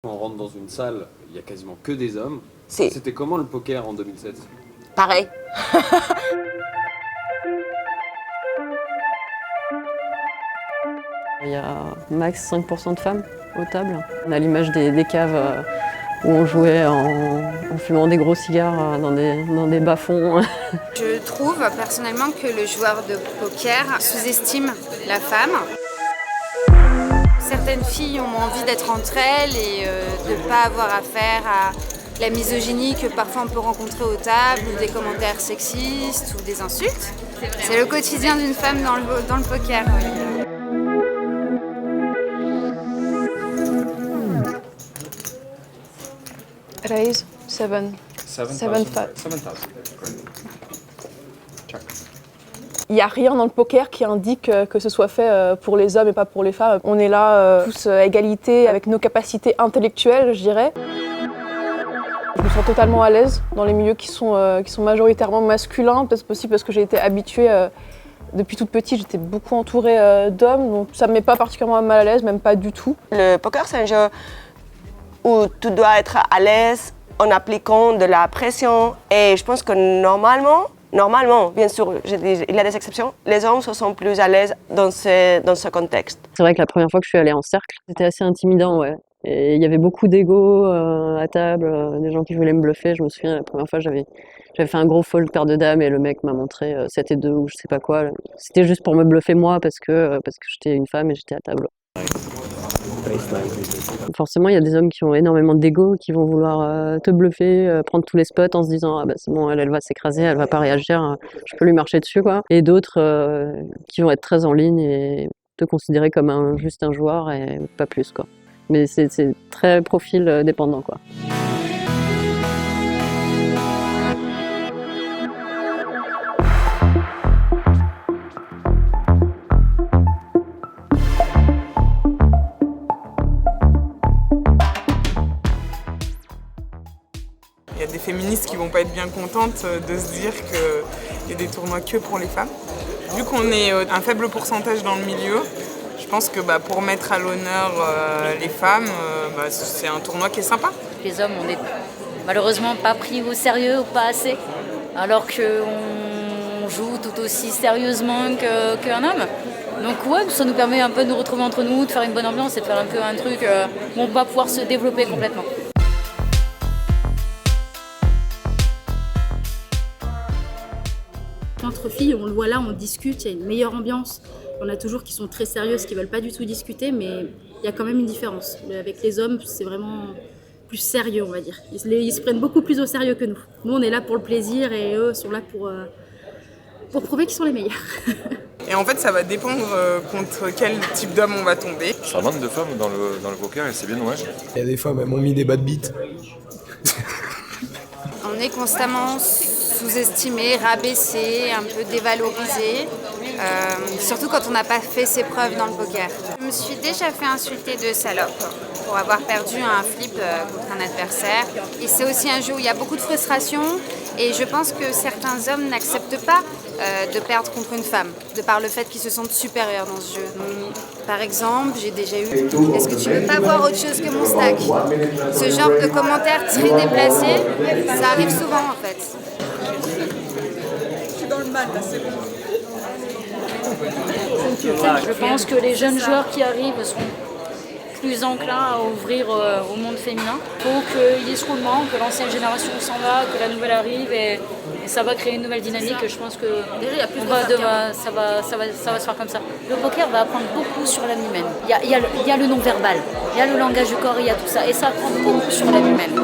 On rentre dans une salle, il y a quasiment que des hommes. Si. C'était comment le poker en 2007? Pareil. Il y a max 5% de femmes aux tables. On a l'image des caves où on jouait en fumant des gros cigares dans des bas-fonds. Je trouve personnellement que le joueur de poker sous-estime la femme. Certaines filles ont envie d'être entre elles et de ne pas avoir affaire à la misogynie que parfois on peut rencontrer aux tables, ou des commentaires sexistes ou des insultes. C'est le quotidien d'une femme dans le poker. Raise 7,000. Il n'y a rien dans le poker qui indique que ce soit fait pour les hommes et pas pour les femmes. On est là tous à égalité avec nos capacités intellectuelles, je dirais. Je me sens totalement à l'aise dans les milieux qui sont majoritairement masculins, peut-être aussi parce que j'ai été habituée depuis toute petite, j'étais beaucoup entourée d'hommes, donc ça ne me met pas particulièrement mal à l'aise, même pas du tout. Le poker, c'est un jeu où tu dois être à l'aise en appliquant de la pression. Et je pense que normalement, bien sûr, il y a des exceptions, les hommes se sentent plus à l'aise dans ce contexte. C'est vrai que la première fois que je suis allée en cercle, c'était assez intimidant, ouais. Et il y avait beaucoup d'ego à table, des gens qui voulaient me bluffer. Je me souviens, la première fois, j'avais fait un gros fold paire de dames et le mec m'a montré 7 et 2 ou je sais pas quoi. C'était juste pour me bluffer moi parce que j'étais une femme et j'étais à table. Forcément, il y a des hommes qui ont énormément d'ego, qui vont vouloir te bluffer, prendre tous les spots en se disant « Ah bah c'est bon, elle va s'écraser, elle va pas réagir, je peux lui marcher dessus quoi ». Et d'autres qui vont être très en ligne et te considérer comme juste un joueur et pas plus quoi. Mais c'est très profil dépendant quoi. Il y a des féministes qui vont pas être bien contentes de se dire qu'il y a des tournois que pour les femmes. Vu qu'on est un faible pourcentage dans le milieu, je pense que pour mettre à l'honneur les femmes, c'est un tournoi qui est sympa. Les hommes, on n'est malheureusement pas pris au sérieux ou pas assez, alors qu'on joue tout aussi sérieusement qu'un homme. Donc ouais, ça nous permet un peu de nous retrouver entre nous, de faire une bonne ambiance et de faire un peu un truc où on va pouvoir se développer complètement. Entre filles, on le voit là, on discute, il y a une meilleure ambiance. On a toujours qui sont très sérieuses, qui ne veulent pas du tout discuter, mais il y a quand même une différence. Mais avec les hommes, c'est vraiment plus sérieux, on va dire. Ils se prennent beaucoup plus au sérieux que nous. Nous, on est là pour le plaisir et eux sont là pour prouver qu'ils sont les meilleurs. Et en fait, ça va dépendre contre quel type d'homme on va tomber. Ça manque de femmes dans le poker et c'est bien dommage. Il y a des femmes, elles m'ont mis des bad beats. On est constamment sous-estimé, rabaissé, un peu dévalorisé, surtout quand on n'a pas fait ses preuves dans le poker. Je me suis déjà fait insulter de salope pour avoir perdu un flip contre un adversaire. Et c'est aussi un jeu où il y a beaucoup de frustration et je pense que certains hommes n'acceptent pas de perdre contre une femme, de par le fait qu'ils se sentent supérieurs dans ce jeu. Donc, par exemple, j'ai déjà eu « Est-ce que tu veux pas voir autre chose que mon stack ?» Ce genre de commentaires très déplacés, ça arrive souvent en fait. Je suis dans le mal là, c'est bon. Je pense que les jeunes joueurs qui arrivent seront plus enclins à ouvrir au monde féminin. Il faut qu'il y ait ce roulement, que l'ancienne génération s'en va, que la nouvelle arrive et ça va créer une nouvelle dynamique. Je pense que ça va se faire comme ça. Le poker va apprendre beaucoup sur l'âme humaine. Il y a le non-verbal, il y a le langage du corps, il y a tout ça. Et ça apprend beaucoup sur l'âme humaine.